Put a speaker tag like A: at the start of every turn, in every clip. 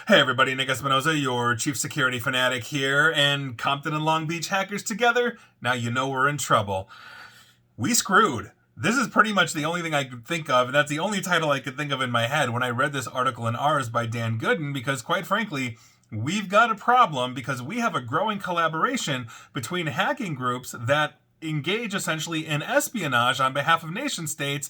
A: Hey everybody, Nick Espinoza, your chief security fanatic here, and Compton and Long Beach hackers together? Now you know we're in trouble. We screwed. This is pretty much the only thing I could think of, and that's the only title I could think of in my head when I read this article in Ours by Dan Gooden, because quite frankly, we've got a problem because we have a growing collaboration between hacking groups that engage essentially in espionage on behalf of nation states,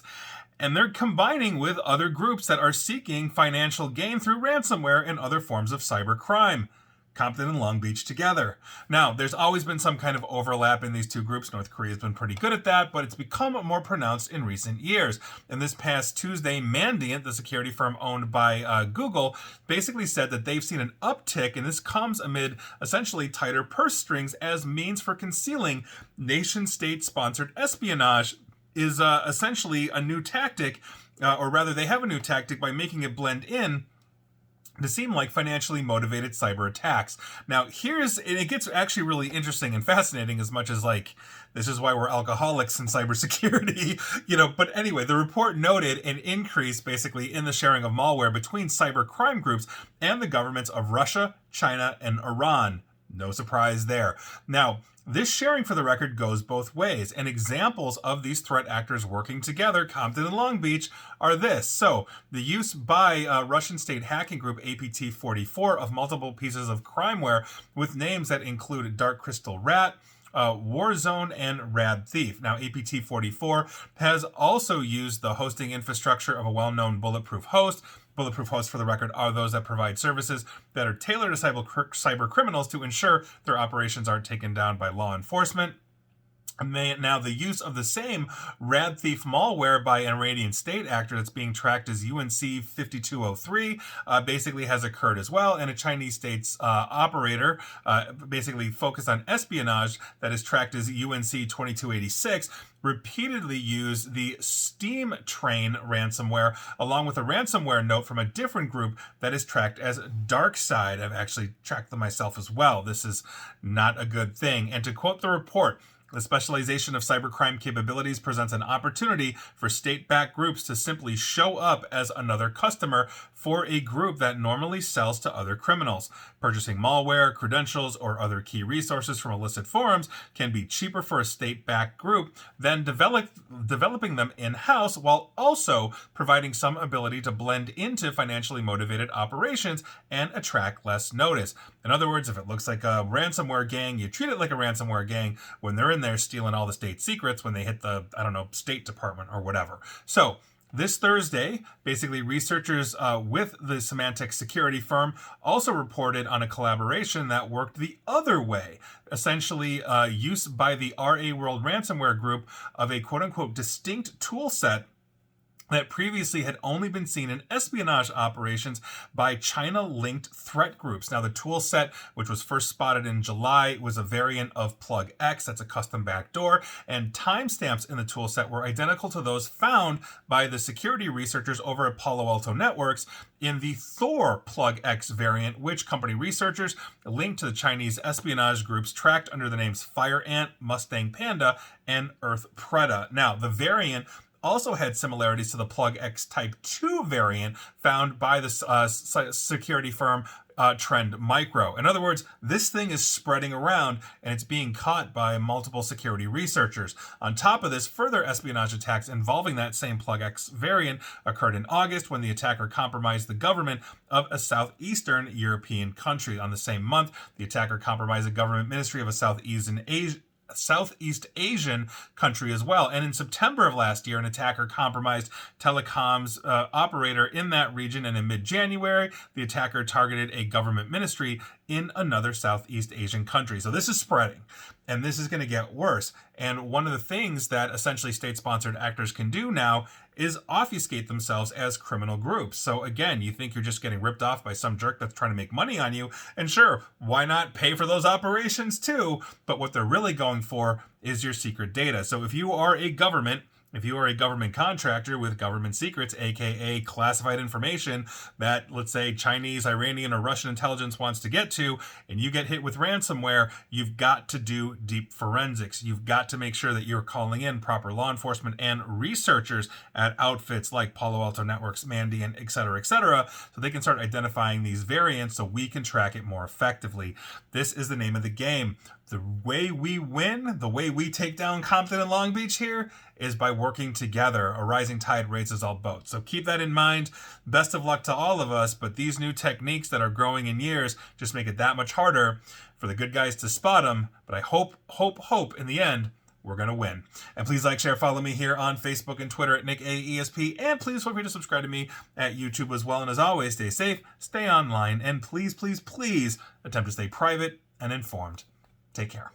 A: and they're combining with other groups that are seeking financial gain through ransomware and other forms of cybercrime. Compton and Long Beach together. Now, there's always been some kind of overlap in these two groups. North Korea's been pretty good at that, but it's become more pronounced in recent years. And this past Tuesday, Mandiant, the security firm owned by Google, basically said that they've seen an uptick, and this comes amid essentially tighter purse strings as means for concealing nation-state-sponsored espionage is essentially a new tactic, or rather they have a new tactic by making it blend in to seem like financially motivated cyber attacks. Now, and it gets actually really interesting and fascinating as much as like, this is why we're alcoholics in cybersecurity, but anyway, the report noted an increase basically in the sharing of malware between cyber crime groups and the governments of Russia, China, and Iran. No surprise there. Now, this sharing, for the record, goes both ways, and examples of these threat actors working together, Compton and Long Beach, are this. So, the use by Russian state hacking group APT-44 of multiple pieces of crimeware with names that include Dark Crystal Rat, Warzone, and Rad Thief. Now, APT-44 has also used the hosting infrastructure of a well-known bulletproof host. Bulletproof hosts, for the record, are those that provide services that are tailored to cyber criminals to ensure their operations aren't taken down by law enforcement. Now, the use of the same Rad Thief malware by an Iranian state actor that's being tracked as UNC 5203 basically has occurred as well, and a Chinese state's operator basically focused on espionage that is tracked as UNC 2286 repeatedly used the Steam Train ransomware along with a ransomware note from a different group that is tracked as DarkSide. I've actually tracked them myself as well. This is not a good thing. And to quote the report, the specialization of cybercrime capabilities presents an opportunity for state-backed groups to simply show up as another customer for a group that normally sells to other criminals. Purchasing malware, credentials, or other key resources from illicit forums can be cheaper for a state-backed group than developing them in-house, while also providing some ability to blend into financially motivated operations and attract less notice. In other words, if it looks like a ransomware gang, you treat it like a ransomware gang when they're in there stealing all the state secrets when they hit the, State Department or whatever. So, this Thursday, basically researchers with the Symantec security firm also reported on a collaboration that worked the other way. Essentially, use by the RA World ransomware group of a quote-unquote distinct tool set that previously had only been seen in espionage operations by China-linked threat groups. Now, the tool set, which was first spotted in July, was a variant of Plug X, that's a custom backdoor, and timestamps in the tool set were identical to those found by the security researchers over at Palo Alto Networks in the Thor Plug X variant, which company researchers linked to the Chinese espionage groups tracked under the names Fire Ant, Mustang Panda, and Earth Preda. Now, the variant also had similarities to the Plug X Type 2 variant found by the security firm Trend Micro. In other words, this thing is spreading around and it's being caught by multiple security researchers. On top of this, further espionage attacks involving that same Plug X variant occurred in August when the attacker compromised the government of a southeastern European country. On the same month, the attacker compromised the government ministry of a Southeast Asian country as well. And in September of last year, an attacker compromised telecoms operator in that region, and in mid-January, the attacker targeted a government ministry in another Southeast Asian country. So this is spreading, and this is going to get worse. And one of the things that essentially state-sponsored actors can do now is obfuscate themselves as criminal groups. So again, you think you're just getting ripped off by some jerk that's trying to make money on you, and sure, why not pay for those operations too? But what they're really going for is your secret data. So if you are a government If you are a government contractor with government secrets, aka classified information that, let's say, Chinese, Iranian, or Russian intelligence wants to get to, and you get hit with ransomware, you've got to do deep forensics. You've got to make sure that you're calling in proper law enforcement and researchers at outfits like Palo Alto Networks, Mandiant, etc., so they can start identifying these variants so we can track it more effectively. This is the name of the game. The way we win, the way we take down Compton and Long Beach here, is by working together. A rising tide raises all boats. So keep that in mind. Best of luck to all of us, but these new techniques that are growing in years just make it that much harder for the good guys to spot them. But I hope in the end, we're going to win. And please like, share, follow me here on Facebook and Twitter at NickAESP. And please feel free to subscribe to me at YouTube as well. And as always, stay safe, stay online, and please attempt to stay private and informed. Take care.